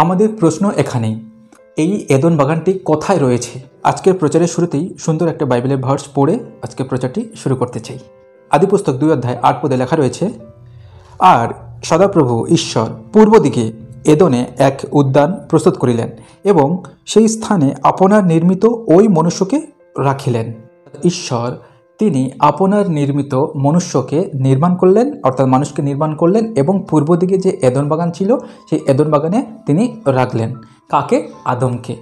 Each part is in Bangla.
আমাদের প্রশ্ন এখানেই, এই এদন বাগানটি কোথায় রয়েছে? আজকের প্রচারের শুরুতেই সুন্দর একটা বাইবেলের ভার্স পড়ে আজকের প্রচারটি শুরু করতে চাই। আদিপুস্তক 2 অধ্যায় 8 পদে লেখা রয়েছে, আর সদাপ্রভু ঈশ্বর পূর্ব দিকে এদনে এক উদ্যান প্রস্তুত করিলেন এবং সেই স্থানে আপনার নির্মিত ওই মনুষ্যকে রাখিলেন। ঈশ্বর তিনি আপনার নির্মিত মনুষ্যকে নির্মাণ করলেন, অর্থাৎ মানুষকে নির্মাণ করলেন এবং পূর্ব দিকে যে এদন বাগান ছিল সেই এদন বাগানে তিনি রাখলেন। কাকে? আদমকে।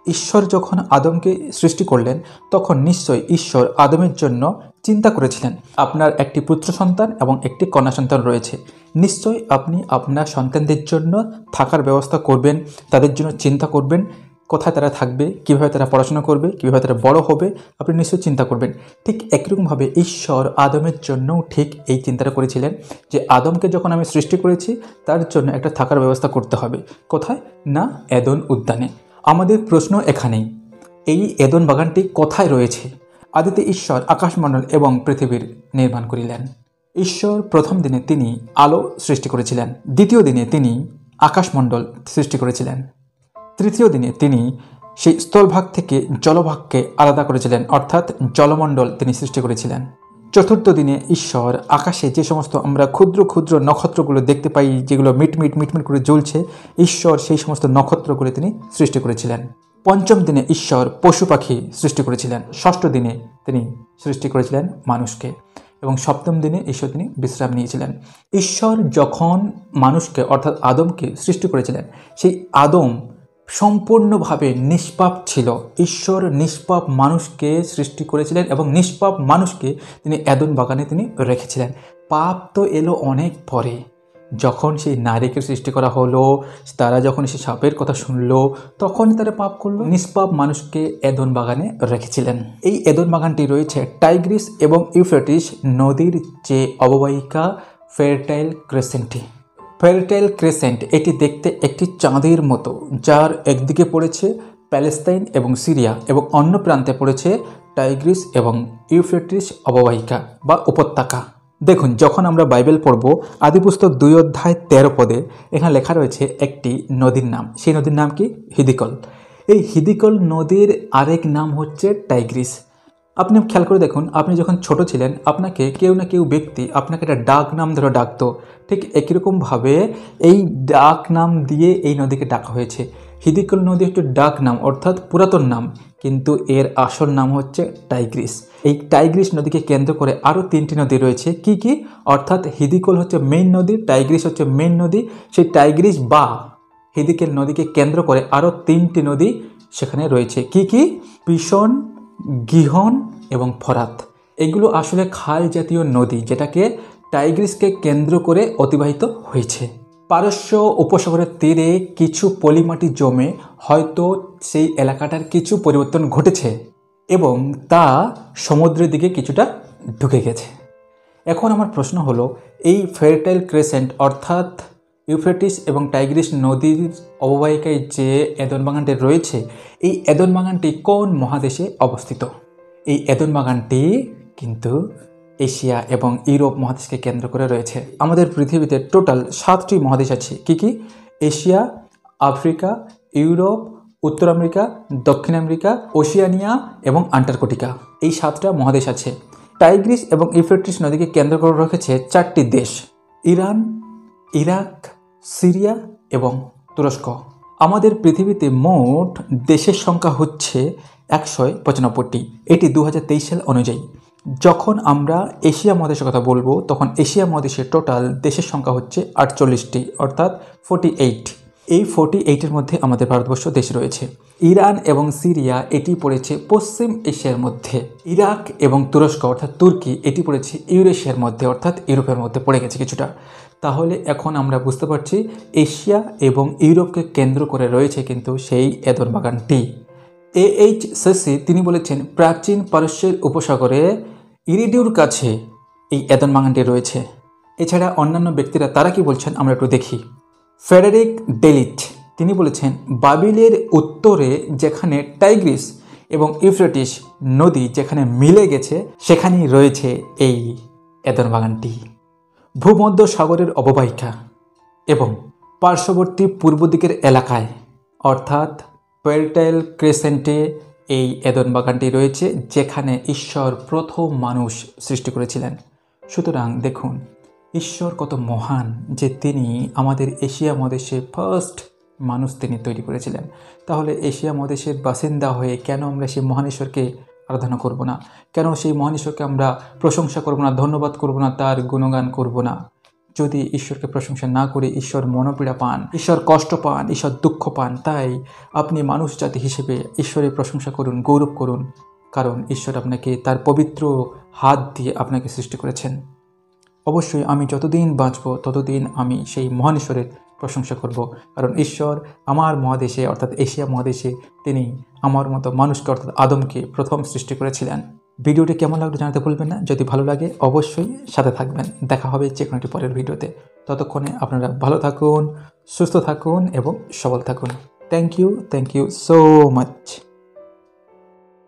ঈশ্বর যখন আদমকে সৃষ্টি করলেন তখন নিশ্চয়ই ঈশ্বর আদমের জন্য চিন্তা করেছিলেন। আপনার একটি পুত্র সন্তান এবং একটি কন্যা সন্তান রয়েছে, নিশ্চয়ই আপনি আপনার সন্তানদের জন্য থাকার ব্যবস্থা করবেন, তাদের জন্য চিন্তা করবেন, কোথায় তারা থাকবে, কীভাবে তারা পড়াশোনা করবে, কীভাবে তারা বড় হবে, আপনি নিশ্চয়ই চিন্তা করবেন। ঠিক একরকমভাবে ঈশ্বর আদমের জন্যও ঠিক এই চিন্তাটা করেছিলেন যে আদমকে যখন আমি সৃষ্টি করেছি তার জন্য একটা থাকার ব্যবস্থা করতে হবে। কোথায়? না, এদন উদ্যানে। আমাদের প্রশ্ন এখানেই, এই এদন বাগানটি কোথায় রয়েছে? আদিতে ঈশ্বর আকাশমণ্ডল এবং পৃথিবীর নির্মাণ করিলেন। ঈশ্বর প্রথম দিনে তিনি আলো সৃষ্টি করেছিলেন, দ্বিতীয় দিনে তিনি আকাশমণ্ডল সৃষ্টি করেছিলেন, তৃতীয় দিনে তিনি সেই স্থলভাগ থেকে জলভাগকে আলাদা করেছিলেন, অর্থাৎ জলমণ্ডল তিনি সৃষ্টি করেছিলেন। চতুর্থ দিনে ঈশ্বর আকাশে যে সমস্ত আমরা ক্ষুদ্র ক্ষুদ্র নক্ষত্রগুলো দেখতে পাই, যেগুলো মিটমিট মিটমিট করে জ্বলছে, ঈশ্বর সেই সমস্ত নক্ষত্রগুলো তিনি সৃষ্টি করেছিলেন। পঞ্চম দিনে ঈশ্বর পশু পাখি সৃষ্টি করেছিলেন। ষষ্ঠ দিনে তিনি সৃষ্টি করেছিলেন মানুষকে এবং সপ্তম দিনে ঈশ্বর তিনি বিশ্রাম নিয়েছিলেন। ঈশ্বর যখন মানুষকে অর্থাৎ আদমকে সৃষ্টি করেছিলেন, সেই আদম সম্পূর্ণভাবে নিষ্পাপ ছিল। ঈশ্বর নিষ্পাপ মানুষকে সৃষ্টি করেছিলেন এবং নিষ্পাপ মানুষকে তিনি এদন বাগানে তিনি রেখেছিলেন। পাপ তো এলো অনেক পরে, যখন সেই নারীকে সৃষ্টি করা হলো, তারা যখন সেই সাপের কথা শুনলো তখনই তারা পাপ করলো। নিষ্পাপ মানুষকে এদন বাগানে রেখেছিলেন। এই এদন বাগানটি রয়েছে টাইগ্রিস এবং ইউফ্রেটিস নদীর যে অববাহিকা ফেরটাইল ক্রেসেন্টে। ফেরটাইল ক্রেসেন্ট এটি দেখতে একটি চাঁদের মতো, যার একদিকে পড়েছে প্যালেস্তাইন এবং সিরিয়া এবং অন্য প্রান্তে পড়েছে টাইগ্রিস এবং ইউফ্রেটিস অববাহিকা বা উপত্যকা। দেখুন, যখন আমরা বাইবেল পড়ব আদিপুস্তক 2 অধ্যায় 13 পদে এখানে লেখা রয়েছে একটি নদীর নাম। সেই নদীর নাম কি? হিদিকল। এই হিদিকল নদীর আরেক নাম হচ্ছে টাইগ্রিস। আপনি খেয়াল করে দেখুন, আপনি যখন ছোট ছিলেন আপনাকে কেউ না কেউ ব্যক্তি আপনাকে একটা ডাক নাম ধরে ডাকতো, ঠিক একই রকমভাবে এই ডাক নাম দিয়ে এই নদীকে ডাকা হয়েছে। হিদিকল নদী একটি ডাক নাম, অর্থাৎ পুরাতন নাম, কিন্তু এর আসল নাম হচ্ছে টাইগ্রিস। এই টাইগ্রিস নদীকে কেন্দ্র করে আরও 3টি নদী রয়েছে। কি কি? অর্থাৎ হিদিকল হচ্ছে মেইন নদী, টাইগ্রিস হচ্ছে মেইন নদী, সেই টাইগ্রিস বা হিদিকেল নদীকে কেন্দ্র করে আরও 3টি নদী সেখানে রয়েছে। কি কি? পিশন, গিহন এবং ফরাত। এগুলো আসলে খাল জাতীয় নদী, যেটাকে টাইগ্রিসকে কেন্দ্র করে অতিবাহিত হয়েছে। পারস্য উপসাগরের তীরে কিছু পলিমাটি জমে হয়তো সেই এলাকাটার কিছু পরিবর্তন ঘটেছে এবং তা সমুদ্রের দিকে কিছুটা ঢুকে গেছে। এখন আমার প্রশ্ন হলো, এই ফেরটাইল ক্রেসেন্ট অর্থাৎ ইউফ্রেটিস এবং টাইগ্রিস নদীর অববাহিকায় যে এদন বাগানটি রয়েছে, এই এদন বাগানটি কোন মহাদেশে অবস্থিত? এই এদন বাগানটি কিন্তু এশিয়া এবং ইউরোপ মহাদেশকে কেন্দ্র করে রয়েছে। আমাদের পৃথিবীতে টোটাল 7টি মহাদেশ আছে। কি কি? এশিয়া, আফ্রিকা, ইউরোপ, উত্তর আমেরিকা, দক্ষিণ আমেরিকা, ওশিয়ানিয়া এবং আন্টার্কটিকা। এই 7টা মহাদেশ আছে। টাইগ্রিস এবং ইউফ্রেটিস নদীকে কেন্দ্র করে রেখেছে 4টি দেশ: ইরান, ইরাক, সিরিয়া এবং তুরস্ক। আমাদের পৃথিবীতে মোট দেশের সংখ্যা হচ্ছে 195টি, এটি 2023 সাল অনুযায়ী। যখন আমরা এশিয়া মহাদেশের কথা বলবো তখন এশিয়া মহাদেশের টোটাল দেশের সংখ্যা হচ্ছে 48টি, অর্থাৎ 48। এই 48-এর মধ্যে আমাদের ভারতবর্ষ দেশ রয়েছে। ইরান এবং সিরিয়া এটি পড়েছে পশ্চিম এশিয়ার মধ্যে। ইরাক এবং তুরস্ক অর্থাৎ তুর্কি এটি পড়েছে ইউরেশিয়ার মধ্যে, অর্থাৎ ইউরোপের মধ্যে পড়ে গেছে কিছুটা। তাহলে এখন আমরা বুঝতে পারছি এশিয়া এবং ইউরোপকে কেন্দ্র করে রয়েছে কিন্তু সেই এদন বাগানটি। A.H. সেসি তিনি বলেছেন, প্রাচীন পারস্যের উপসাগরে ইরিডিউর কাছে এই এদন বাগানটি রয়েছে। এছাড়া অন্যান্য ব্যক্তিরা তারা কি বলছেন আমরা একটু দেখি। ফ্রেডেরিক ডেলিট তিনি বলেছেন, বাবিলের উত্তরে যেখানে টাইগ্রিস এবং ইউফ্রেটিস নদী যেখানে মিলে গেছে সেখানেই রয়েছে এই এদন বাগানটি। ভূমধ্য সাগরের অববাহিকা এবং পার্শ্ববর্তী পূর্ব দিকের এলাকায় অর্থাৎ পেলটাইল ক্রেসেন্টে এই এদন বাগানটি রয়েছে, যেখানে ঈশ্বর প্রথম মানুষ সৃষ্টি করেছিলেন। সুতরাং দেখুন ঈশ্বর কত মহান যে তিনি আমাদের এশিয়া মহাদেশে ফার্স্ট মানুষ তিনি তৈরি করেছিলেন। তাহলে এশিয়া মহাদেশের বাসিন্দা হয়ে কেন আমরা সেই মহান ঈশ্বরকে আরাধনা করব না? কেন সেই মহান ঈশ্বরকে আমরা প্রশংসা করব না, ধন্যবাদ করব না, তার গুণগান করব না? যদি ঈশ্বরকে প্রশংসা না করে ঈশ্বর মনোপীড়া পান, ঈশ্বর কষ্ট পান, ঈশ্বর দুঃখ পান। তাই আপনি মানুষ জাতি হিসেবে ঈশ্বরের প্রশংসা করুন, গৌরব করুন, কারণ ঈশ্বর আপনাকে তার পবিত্র হাত দিয়ে আপনাকে সৃষ্টি করেছেন। অবশ্যই আমি যতদিন বাঁচব ততদিন আমি সেই মহান ঈশ্বরের প্রশংসা করব, কারণ ঈশ্বর আমার মহাদেশে অর্থাৎ এশিয়া মহাদেশে তিনি আমার মতো মানুষকে অর্থাৎ আদমকে প্রথম সৃষ্টি করেছিলেন। ভিডিওটি কেমন লাগলো জানাতে ভুলবেন না। যদি ভালো লাগে অবশ্যই সাথে থাকবেন। দেখা হবে যে কোনো একটি পরের ভিডিওতে। ততক্ষণে আপনারা ভালো থাকুন, সুস্থ থাকুন এবং সবল থাকুন। Thank you so much.